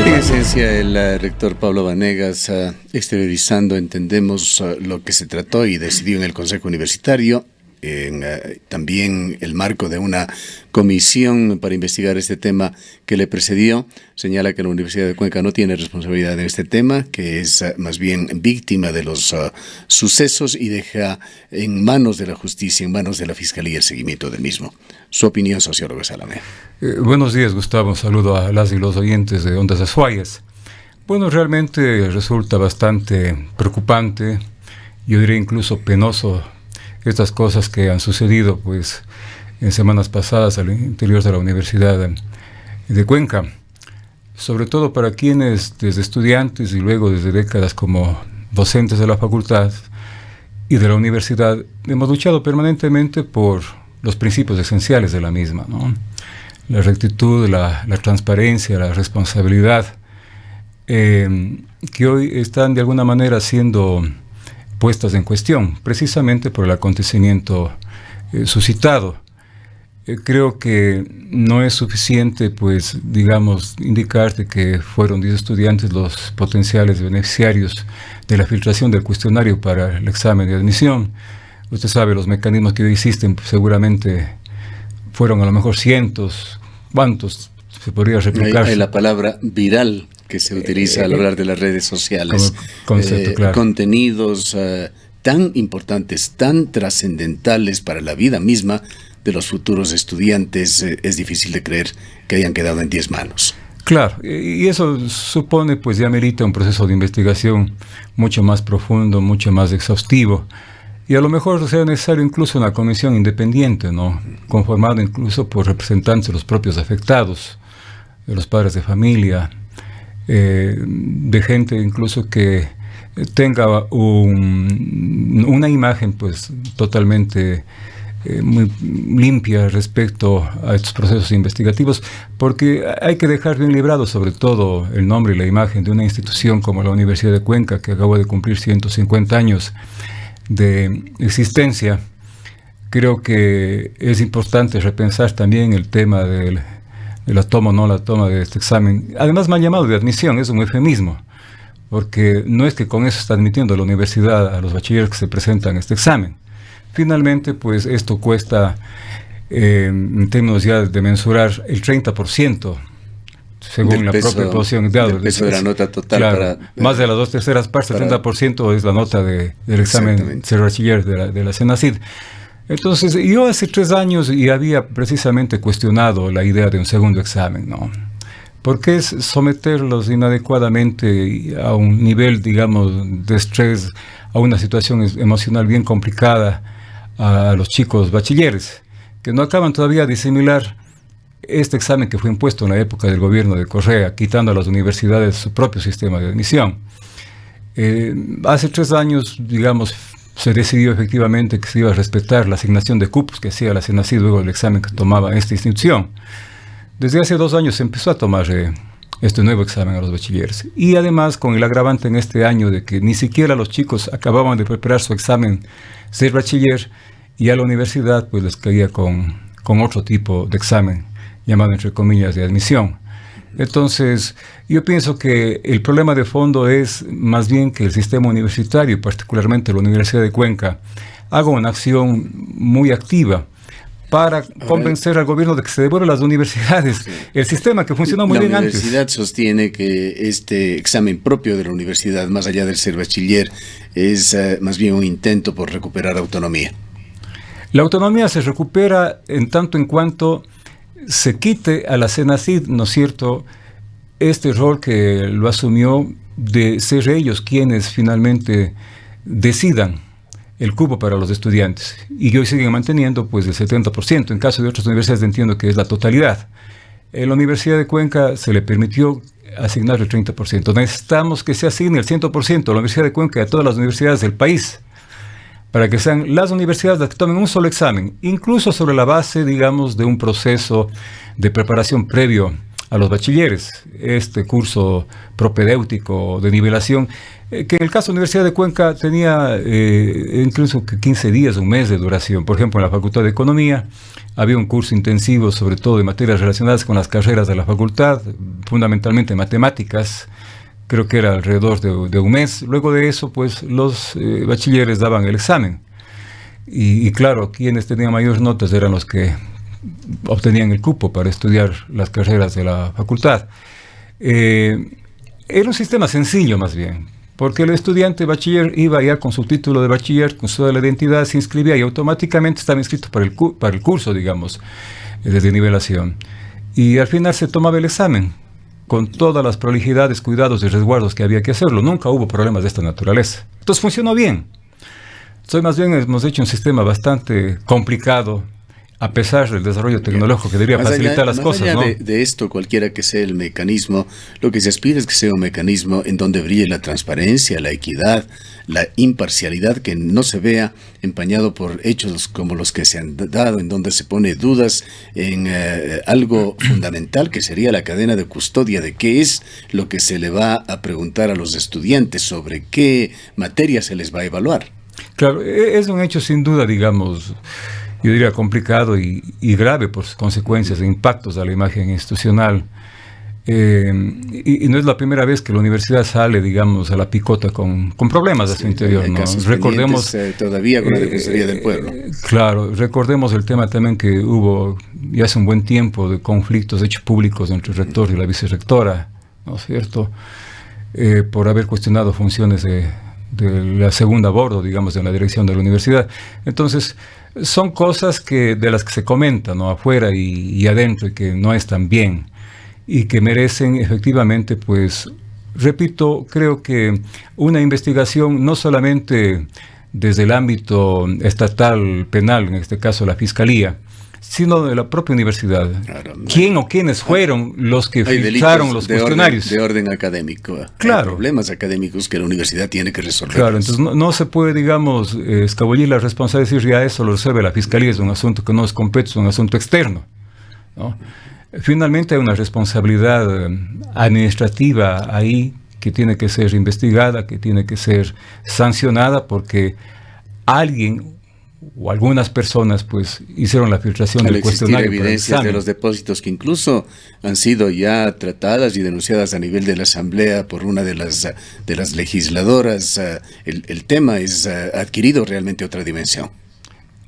En esencia, el rector Pablo Vanegas, exteriorizando, entendemos lo que se trató y decidió en el Consejo Universitario, en también el marco de una comisión para investigar este tema que le precedió. Señala que la Universidad de Cuenca no tiene responsabilidad en este tema, que es más bien víctima de los sucesos y deja en manos de la justicia, en manos de la Fiscalía, el seguimiento del mismo. Su opinión, sociólogo Salamé. Buenos días, Gustavo. Un saludo a las y los oyentes de Ondas Azuayas. Bueno, realmente resulta bastante preocupante, yo diría incluso penoso, estas cosas que han sucedido pues en semanas pasadas al interior de la Universidad de Cuenca, sobre todo para quienes desde estudiantes y luego desde décadas como docentes de la facultad y de la universidad hemos luchado permanentemente por los principios esenciales de la misma, ¿no? La rectitud, la transparencia, la responsabilidad, que hoy están de alguna manera siendo puestas en cuestión, precisamente por el acontecimiento suscitado. Creo que no es suficiente, pues, digamos, indicarte que fueron 10 estudiantes los potenciales beneficiarios de la filtración del cuestionario para el examen de admisión. Usted sabe, los mecanismos que hoy existen, pues, seguramente fueron a lo mejor cientos. ¿Cuántos se podría replicar? Hay la palabra viral que se utiliza al hablar de las redes sociales. Concepto, claro. Contenidos tan importantes, tan trascendentales para la vida misma de los futuros estudiantes, es difícil de creer que hayan quedado en 10 manos. Claro, y eso supone, pues ya merita un proceso de investigación mucho más profundo, mucho más exhaustivo, y a lo mejor sea necesario incluso una comisión independiente, ¿no? Conformada incluso por representantes de los propios afectados, de los padres de familia, de gente incluso que tenga una imagen pues totalmente muy limpia respecto a estos procesos investigativos, porque hay que dejar bien librado sobre todo el nombre y la imagen de una institución como la Universidad de Cuenca, que acabó de cumplir 150 años de existencia. Creo que es importante repensar también el tema de la toma o no la toma de este examen. Además me han llamado de admisión, es un eufemismo, porque no es que con eso está admitiendo la universidad a los bachilleres que se presentan a este examen. Finalmente, pues esto cuesta, en términos ya de mensurar, el 30%, según la propia posición del peso de la nota total. Claro, más de las 2/3 partes, el 30% es la nota del examen de bachiller de la CENACYT. Entonces, yo hace 3 años y había precisamente cuestionado la idea de un segundo examen, ¿no? Porque es someterlos inadecuadamente a un nivel, digamos, de estrés, a una situación emocional bien complicada a los chicos bachilleres, que no acaban todavía de asimilar este examen que fue impuesto en la época del gobierno de Correa, quitando a las universidades su propio sistema de admisión. Hace 3 años, digamos, se decidió efectivamente que se iba a respetar la asignación de cupos que hacía la CENACYT luego del examen que tomaba esta institución. Desde hace 2 años se empezó a tomar este nuevo examen a los bachilleres. Y además con el agravante en este año de que ni siquiera los chicos acababan de preparar su examen ser bachiller, y a la universidad pues les caía con otro tipo de examen, llamado entre comillas de admisión. Entonces, yo pienso que el problema de fondo es más bien que el sistema universitario, particularmente la Universidad de Cuenca, haga una acción muy activa para convencer al gobierno de que se devuelvan las universidades, el sistema que funcionó muy bien antes. La universidad sostiene que este examen propio de la universidad, más allá del ser bachiller, es más bien un intento por recuperar autonomía. La autonomía se recupera en tanto en cuanto se quite a la CENACYT, ¿no es cierto?, este rol que lo asumió de ser ellos quienes finalmente decidan el cupo para los estudiantes, y hoy siguen manteniendo pues el 70%, en caso de otras universidades entiendo que es la totalidad. En la Universidad de Cuenca se le permitió asignar el 30%, necesitamos que se asigne el 100% a la Universidad de Cuenca y a todas las universidades del país, para que sean las universidades las que tomen un solo examen, incluso sobre la base, digamos, de un proceso de preparación previo a los bachilleres, este curso propedéutico de nivelación, que en el caso de la Universidad de Cuenca tenía incluso 15 días, un mes de duración. Por ejemplo, en la Facultad de Economía había un curso intensivo, sobre todo de materias relacionadas con las carreras de la facultad, fundamentalmente matemáticas, creo que era alrededor de un mes. Luego de eso, pues los bachilleres daban el examen. Y claro, quienes tenían mayores notas eran los que obtenían el cupo para estudiar las carreras de la facultad. Era un sistema sencillo más bien, porque el estudiante bachiller iba ya con su título de bachiller, con su de identidad, se inscribía y automáticamente estaba inscrito para el curso, digamos, de nivelación. Y al final se tomaba el examen, con todas las prolijidades, cuidados y resguardos que había que hacerlo. Nunca hubo problemas de esta naturaleza. Entonces funcionó bien. Entonces más bien hemos hecho un sistema bastante complicado, a pesar del desarrollo tecnológico que debería facilitar las cosas, ¿no? De esto, cualquiera que sea el mecanismo, lo que se aspira es que sea un mecanismo en donde brille la transparencia, la equidad, la imparcialidad, que no se vea empañado por hechos como los que se han dado, en donde se pone dudas en algo fundamental, que sería la cadena de custodia de qué es lo que se le va a preguntar a los estudiantes, sobre qué materia se les va a evaluar. Claro, es un hecho sin duda, digamos, yo diría complicado y grave por sus consecuencias e impactos a la imagen institucional. Y no es la primera vez que la universidad sale, digamos, a la picota con problemas a su interior, ¿no? Recordemos todavía con la Defensoría del Pueblo. Claro, recordemos el tema también que hubo ya hace un buen tiempo de conflictos hechos públicos entre el rector y la vicerrectora, ¿no es cierto? Por haber cuestionado funciones de la segunda a bordo, digamos, de la dirección de la universidad. Entonces, son cosas de las que se comentan, ¿no?, afuera y adentro, y que no están bien, y que merecen efectivamente, pues, repito, creo que una investigación no solamente desde el ámbito estatal penal, en este caso la Fiscalía, sino de la propia universidad. Claro, ¿quién o quiénes fueron los que filtraron los cuestionarios? De orden académico. Claro. Hay problemas académicos que la universidad tiene que resolver. Claro, entonces no se puede, digamos, escabullir la responsabilidad y decir ya eso lo resuelve la Fiscalía, es un asunto que no es completo, es un asunto externo, ¿no? Finalmente hay una responsabilidad administrativa ahí que tiene que ser investigada, que tiene que ser sancionada, porque alguien o algunas personas pues hicieron la filtración del cuestionario. Evidencias de los depósitos que incluso han sido ya tratadas y denunciadas a nivel de la Asamblea por una de las legisladoras, el tema es adquirido realmente otra dimensión.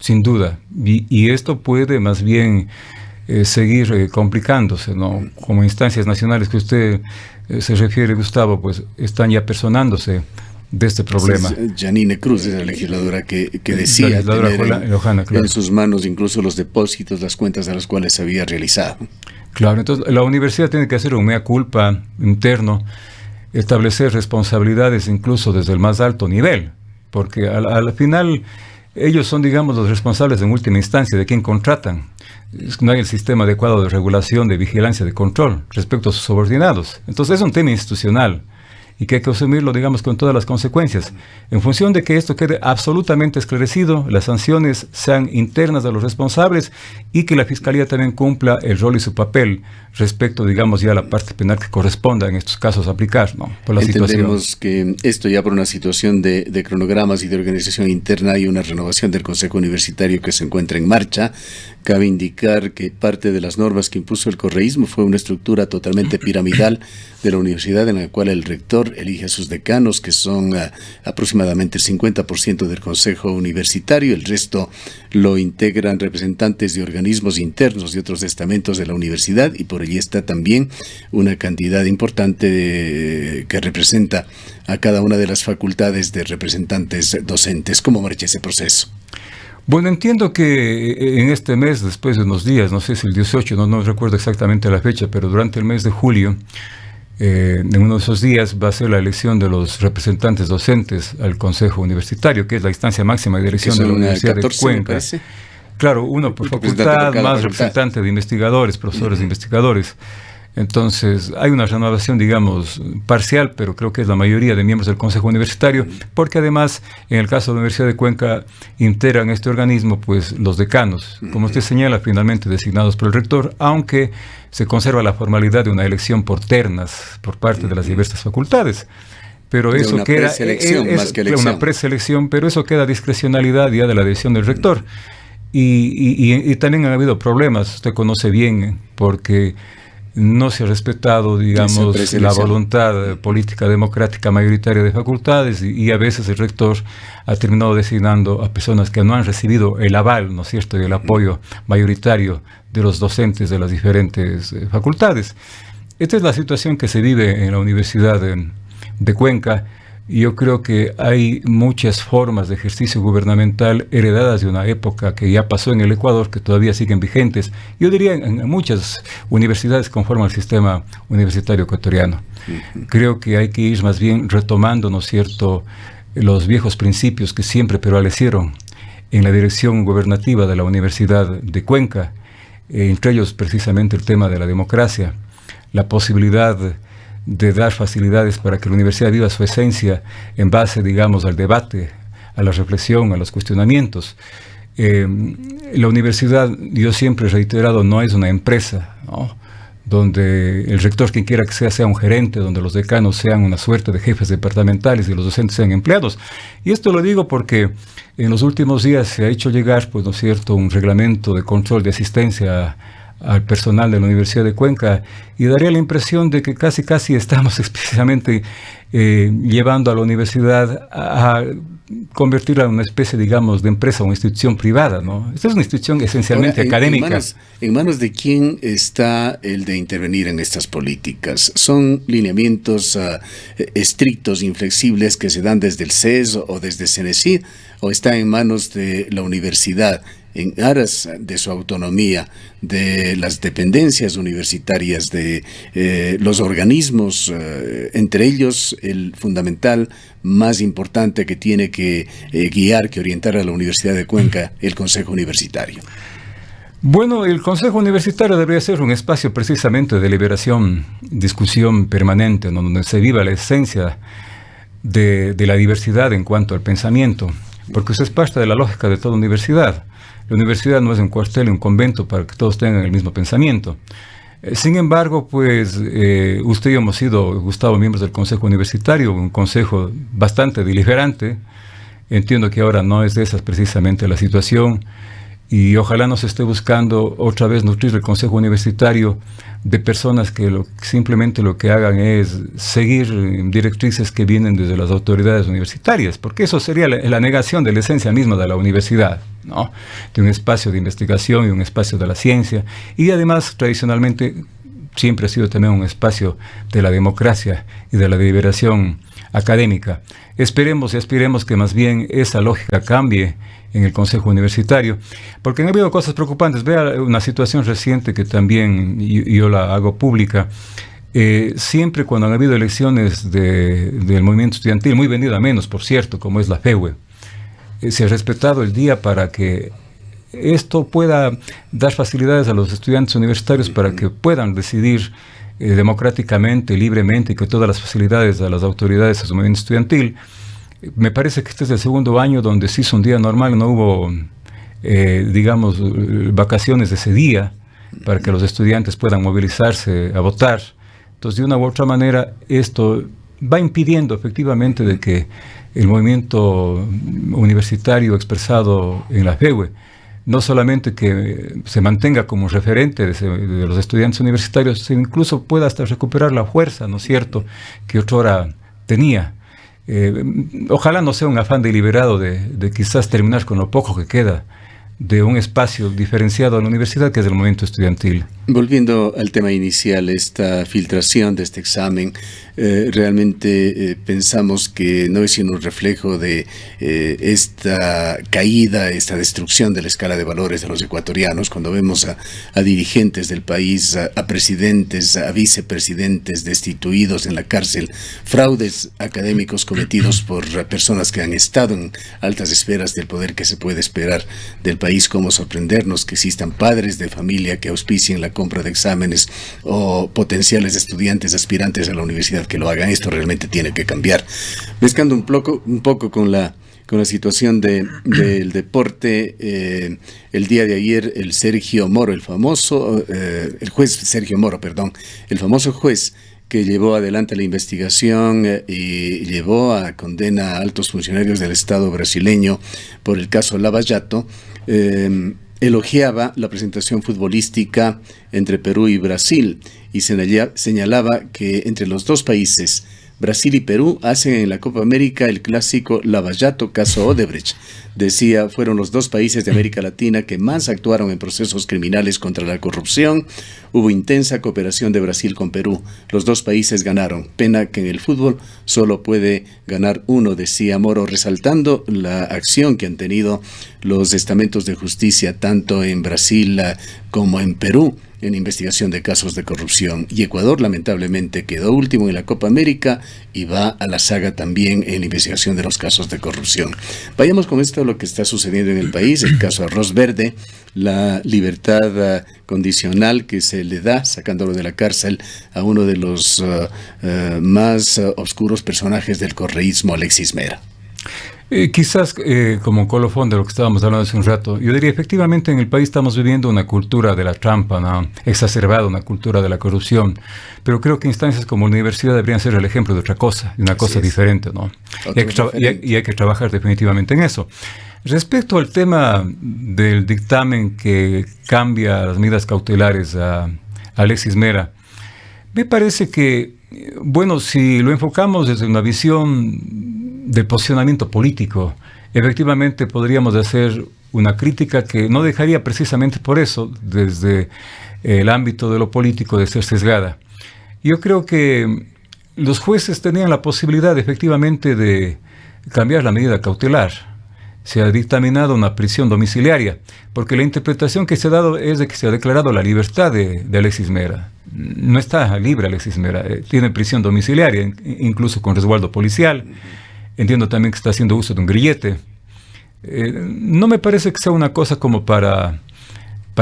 Sin duda, y esto puede más bien seguir complicándose, ¿no? Como instancias nacionales que usted se refiere, Gustavo, pues están ya personándose de este problema. Janine Cruz es la legisladora que decía tener Lojana, claro, en sus manos incluso los depósitos, las cuentas a las cuales se había realizado. Claro, entonces la universidad tiene que hacer un mea culpa interno, establecer responsabilidades incluso desde el más alto nivel, porque al final ellos son, digamos, los responsables en última instancia de quién contratan. No hay el sistema adecuado de regulación, de vigilancia, de control respecto a sus subordinados. Entonces es un tema institucional y que hay que asumirlo, digamos, con todas las consecuencias. En función de que esto quede absolutamente esclarecido, las sanciones sean internas a los responsables y que la Fiscalía también cumpla el rol y su papel respecto, digamos, ya a la parte penal que corresponda en estos casos aplicar, ¿no? Por la Entendemos situación. Que esto ya por una situación de cronogramas y de organización interna hay una renovación del Consejo Universitario que se encuentra en marcha. Cabe indicar que parte de las normas que impuso el correísmo fue una estructura totalmente piramidal de la universidad, en la cual el rector elige a sus decanos, que son aproximadamente el 50% del Consejo Universitario. El resto lo integran representantes de organismos internos de otros estamentos de la universidad, y por allí está también una cantidad importante que representa a cada una de las facultades de representantes docentes. ¿Cómo marcha ese proceso? Bueno, entiendo que en este mes, después de unos días, no sé si el 18, no recuerdo exactamente la fecha, pero durante el mes de julio, en uno de esos días va a ser la elección de los representantes docentes al Consejo Universitario, que es la instancia máxima de dirección de la Universidad 14, de Cuenca. Claro, uno por facultad, más representante de investigadores, profesores de investigadores. Entonces, hay una renovación, digamos, parcial, pero creo que es la mayoría de miembros del Consejo Universitario, porque además, en el caso de la Universidad de Cuenca, integran este organismo, pues, los decanos, como usted señala, finalmente designados por el rector, aunque se conserva la formalidad de una elección por ternas por parte de las diversas facultades. Pero eso una queda preselección más que elección. Una preselección, pero eso queda a discrecionalidad ya de la decisión del rector. Y también han habido problemas, usted conoce bien, porque no se ha respetado, digamos, la voluntad política democrática mayoritaria de facultades y a veces el rector ha terminado designando a personas que no han recibido el aval, ¿no es cierto?, y el apoyo mayoritario de los docentes de las diferentes facultades. Esta es la situación que se vive en la Universidad de Cuenca. Y yo creo que hay muchas formas de ejercicio gubernamental heredadas de una época que ya pasó en el Ecuador, que todavía siguen vigentes. Yo diría en muchas universidades conforman el sistema universitario ecuatoriano. Creo que hay que ir más bien retomando, ¿no es cierto?, los viejos principios que siempre prevalecieron en la dirección gubernativa de la Universidad de Cuenca, entre ellos precisamente el tema de la democracia, la posibilidad de dar facilidades para que la universidad viva su esencia en base, digamos, al debate, a la reflexión, a los cuestionamientos. La universidad, yo siempre he reiterado, no es una empresa, ¿no?, donde el rector, quien quiera que sea un gerente, donde los decanos sean una suerte de jefes departamentales y los docentes sean empleados. Y esto lo digo porque en los últimos días se ha hecho llegar, pues, ¿no es cierto?, un reglamento de control de asistencia al personal de la Universidad de Cuenca, y daría la impresión de que casi estamos especialmente llevando a la universidad a convertirla en una especie, digamos, de empresa o institución privada, ¿no? Esta es una institución esencialmente académica. ¿En manos de quién está el de intervenir en estas políticas? ¿Son lineamientos estrictos, inflexibles, que se dan desde el CES o desde CENESID, o está en manos de la universidad, en aras de su autonomía, de las dependencias universitarias, de los organismos, entre ellos el fundamental más importante que tiene que guiar, que orientar a la Universidad de Cuenca, el Consejo Universitario? Bueno, el Consejo Universitario debería ser un espacio precisamente de deliberación, discusión permanente, donde se viva la esencia de la diversidad en cuanto al pensamiento, porque eso es parte de la lógica de toda universidad. La universidad no es un cuartel, un convento para que todos tengan el mismo pensamiento. Sin embargo, pues usted y yo hemos sido, Gustavo, miembros del Consejo Universitario, un consejo bastante deliberante. Entiendo que ahora no es de esas precisamente la situación, y ojalá no se esté buscando otra vez nutrir el Consejo Universitario de personas que simplemente lo que hagan es seguir directrices que vienen desde las autoridades universitarias, porque eso sería la negación de la esencia misma de la universidad, ¿no?, de un espacio de investigación y un espacio de la ciencia, y además tradicionalmente siempre ha sido también un espacio de la democracia y de la deliberación académica. Esperemos y aspiremos que más bien esa lógica cambie en el Consejo Universitario, porque han habido cosas preocupantes. Vea una situación reciente que también yo la hago pública. Siempre cuando han habido elecciones del movimiento estudiantil, muy vendido a menos, por cierto, como es la FEUE, se ha respetado el día para que esto pueda dar facilidades a los estudiantes universitarios para que puedan decidir democráticamente, libremente, y que todas las facilidades a las autoridades de su movimiento estudiantil. Me parece que este es el segundo año donde se hizo un día normal, no hubo, digamos, vacaciones de ese día para que los estudiantes puedan movilizarse a votar. Entonces, de una u otra manera, esto va impidiendo efectivamente de que el movimiento universitario expresado en la FEUE no solamente que se mantenga como referente de los estudiantes universitarios, sino incluso pueda hasta recuperar la fuerza, ¿no es cierto?, que otrora tenía. Ojalá no sea un afán deliberado de quizás terminar con lo poco que queda de un espacio diferenciado a la universidad, que es el movimiento estudiantil. Volviendo al tema inicial, esta filtración de este examen, realmente pensamos que no es sino un reflejo de esta caída, esta destrucción de la escala de valores de los ecuatorianos, cuando vemos a dirigentes del país, a presidentes, a vicepresidentes destituidos en la cárcel, fraudes académicos cometidos por personas que han estado en altas esferas del poder que se puede esperar del país país, cómo sorprendernos que existan padres de familia que auspicien la compra de exámenes o potenciales estudiantes aspirantes a la universidad que lo hagan. Esto realmente tiene que cambiar. Mezclando un poco con la situación del deporte, el día de ayer el famoso juez que llevó adelante la investigación y llevó a condena a altos funcionarios del Estado brasileño por el caso Lava Jato, elogiaba la presentación futbolística entre Perú y Brasil y señalaba que entre los dos países, Brasil y Perú, hacen en la Copa América el clásico Lava Jato caso Odebrecht. Decía, fueron los dos países de América Latina que más actuaron en procesos criminales contra la corrupción. Hubo intensa cooperación de Brasil con Perú. Los dos países ganaron. Pena que en el fútbol solo puede ganar uno, decía Moro, resaltando la acción que han tenido los estamentos de justicia tanto en Brasil como en Perú en investigación de casos de corrupción. Y Ecuador, lamentablemente, quedó último en la Copa América y va a la saga también en la investigación de los casos de corrupción. Vayamos con esto a lo que está sucediendo en el país. El caso Arroz Verde, la libertad condicional que se le da, sacándolo de la cárcel, a uno de los más oscuros personajes del correísmo, Alexis Mera. Quizás como colofón de lo que estábamos hablando hace un rato, yo diría efectivamente en el país estamos viviendo una cultura de la trampa, ¿no? Exacerbada, una cultura de la corrupción, pero creo que instancias como la universidad deberían ser el ejemplo de otra cosa, de una cosa diferente, ¿no? Y hay que trabajar definitivamente en eso. Respecto al tema del dictamen que cambia las medidas cautelares a Alexis Mera, me parece que, bueno, si lo enfocamos desde una visión del posicionamiento político, efectivamente podríamos hacer una crítica que no dejaría precisamente por eso, desde el ámbito de lo político, de ser sesgada. Yo creo que los jueces tenían la posibilidad efectivamente de cambiar la medida cautelar. Se ha dictaminado una prisión domiciliaria, porque la interpretación que se ha dado es de que se ha declarado la libertad de Alexis Mera. No está libre Alexis Mera, tiene prisión domiciliaria, incluso con resguardo policial. Entiendo también que está haciendo uso de un grillete. No me parece que sea una cosa como para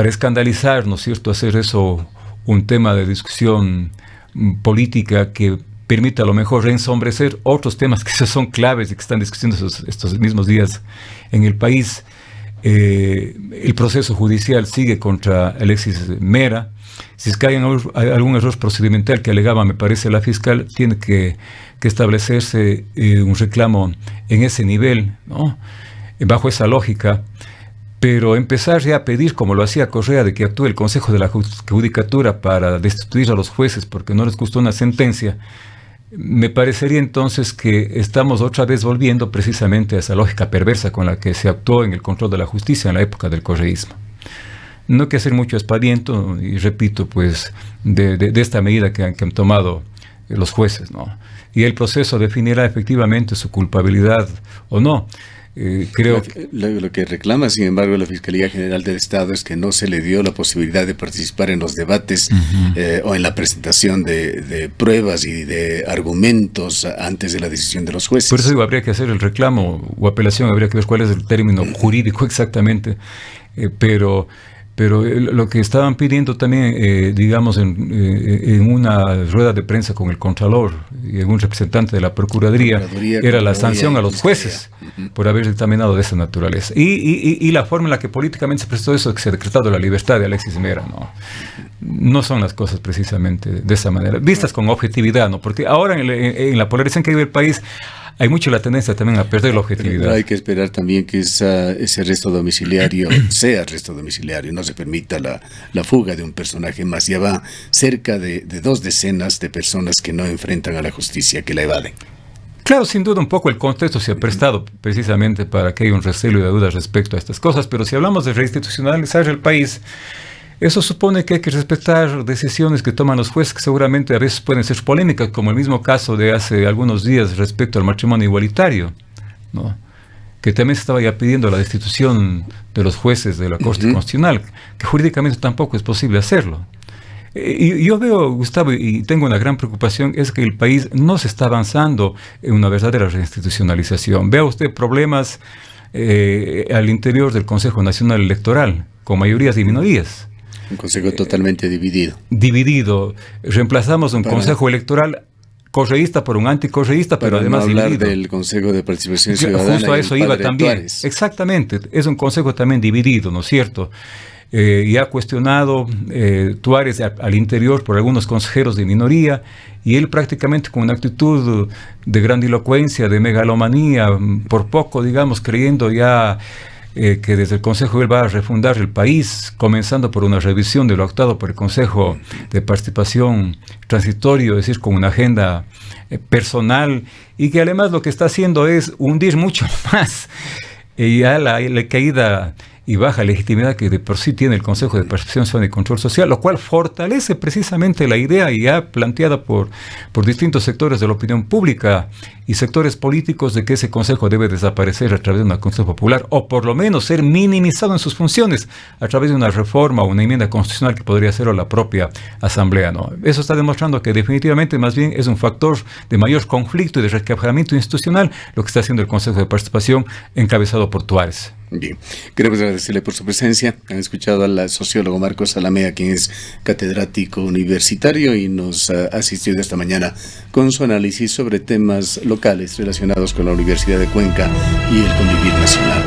escandalizar, ¿no es cierto?, hacer eso un tema de discusión política que permita a lo mejor reensombrecer otros temas que son claves y que están discutiendo estos mismos días en el país. El proceso judicial sigue contra Alexis Mera. Si es que hay algún error procedimental que alegaba, me parece, la fiscal, tiene que establecerse un reclamo en ese nivel, ¿no? Bajo esa lógica, pero empezar ya a pedir, como lo hacía Correa, de que actúe el Consejo de la Judicatura para destituir a los jueces porque no les gustó una sentencia, me parecería entonces que estamos otra vez volviendo precisamente a esa lógica perversa con la que se actuó en el control de la justicia en la época del correísmo. No hay que hacer mucho aspaviento, y repito, pues, de esta medida que han tomado los jueces, ¿no? Y el proceso definirá efectivamente su culpabilidad o no. Creo lo que reclama, sin embargo, la Fiscalía General del Estado es que no se le dio la posibilidad de participar en los debates o en la presentación de pruebas y de argumentos antes de la decisión de los jueces. Por eso digo, habría que hacer el reclamo o apelación, habría que ver cuál es el término jurídico exactamente, pero lo que estaban pidiendo también, digamos, en una rueda de prensa con el Contralor y en un representante de la Procuraduría, era la sanción a los jueces por haber dictaminado de esa naturaleza. Y la forma en la que políticamente se prestó eso, que se ha decretado la libertad de Alexis Mera, no son las cosas precisamente de esa manera, vistas con objetividad, ¿no? Porque ahora en la polarización que vive el país, hay mucho la tendencia también a perder la objetividad. Pero hay que esperar también que ese arresto domiciliario sea arresto domiciliario, no se permita la fuga de un personaje más. Ya va cerca de 2 decenas de personas que no enfrentan a la justicia, que la evaden. Claro, sin duda un poco el contexto se ha prestado precisamente para que haya un recelo y de dudas respecto a estas cosas, pero si hablamos de reinstitucionalizar el país, eso supone que hay que respetar decisiones que toman los jueces, que seguramente a veces pueden ser polémicas, como el mismo caso de hace algunos días respecto al matrimonio igualitario, ¿no? Que también se estaba ya pidiendo la destitución de los jueces de la Corte Constitucional, que jurídicamente tampoco es posible hacerlo. Y yo veo, Gustavo, y tengo una gran preocupación, es que el país no se está avanzando en una verdadera reinstitucionalización. Vea usted problemas al interior del Consejo Nacional Electoral, con mayorías y minorías. Un consejo totalmente dividido. Dividido. Reemplazamos un consejo electoral correísta por un anticorreísta, pero además no hablar dividido. Del Consejo de Participación Ciudadana. Justo a eso iba también. Tuárez. Exactamente. Es un consejo también dividido, ¿no es cierto? Y ha cuestionado Tuárez al interior por algunos consejeros de minoría, y él prácticamente con una actitud de grandilocuencia, de megalomanía, por poco, digamos, creyendo ya que desde el Consejo él va a refundar el país, comenzando por una revisión de lo actado por el Consejo de Participación Transitorio, es decir, con una agenda personal, y que además lo que está haciendo es hundir mucho más ya la caída y baja legitimidad que de por sí tiene el Consejo de Participación Ciudadana y Control Social, lo cual fortalece precisamente la idea ya planteada por distintos sectores de la opinión pública y sectores políticos de que ese Consejo debe desaparecer a través de una consulta popular, o por lo menos ser minimizado en sus funciones a través de una reforma o una enmienda constitucional que podría hacerlo la propia Asamblea, ¿no? Eso está demostrando que definitivamente más bien es un factor de mayor conflicto y de resquebrajamiento institucional lo que está haciendo el Consejo de Participación encabezado por Tuárez. Bien, queremos agradecerle por su presencia. Han escuchado al sociólogo Marcos Zalamea, quien es catedrático universitario y nos ha asistido esta mañana con su análisis sobre temas locales relacionados con la Universidad de Cuenca y el convivir nacional.